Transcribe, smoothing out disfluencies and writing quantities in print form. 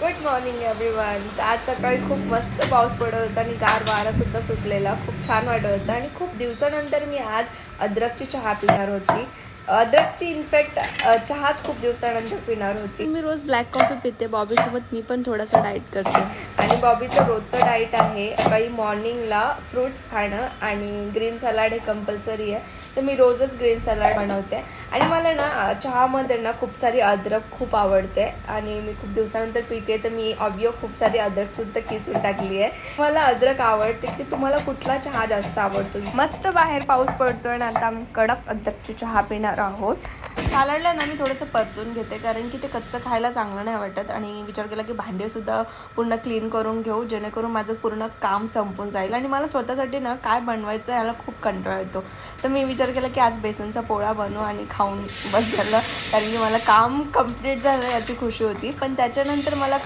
Good morning everyone. आज सकाळी खूप मस्त पाऊस पडत होता आणि गार वारासुद्धा सुटलेला. खूप छान वाटत होतं आणि खूप दिवसानंतर मी आज अद्रकची चहा पिणार होती. अद्रकची इनफॅक्ट चहाच खूप दिवसानंतर पिणार होती. मी रोज ब्लॅक कॉफी पिते. बॉबीसोबत मी पण थोडासा डाएट करते. आणि बॉबीचं रोजचं डाएट आहे सकाळी मॉर्निंगला फ्रूट्स खाणं आणि ग्रीन सलाड हे कंपल्सरी आहे. तर मी रोजच ग्रीन सलाड बनवते आणि मला ना चहामध्ये ना खूप सारी अद्रक खूप आवडते आणि मी खूप दिवसानंतर पिते. तर मी ऑबिओ खूप सारी अद्रकसुद्धा किसून टाकली आहे. मला अद्रक आवडते. की तुम्हाला कुठला चहा जास्त आवडतो? मस्त बाहेर पाऊस पडतोय आणि आता आम्ही कडक अद्रकची चहा पिणार आहोत. सॅलडला ना मी थोडंसं परतून घेते कारण की ते कच्चं खायला चांगलं नाही वाटत आणि विचार केला की भांडेसुद्धा पूर्ण क्लीन करून घेऊ जेणेकरून माझं पूर्ण काम संपून जाईल. आणि मला स्वतःसाठी ना काय बनवायचं याला खूप कंटाळा येतो. तर मी विचार केला की आज बेसनचा पोळा बनवू आणि खाऊन बस झालं. कारण की मला काम कंप्लीट झालं याची खुशी होती. पण त्याच्यानंतर मला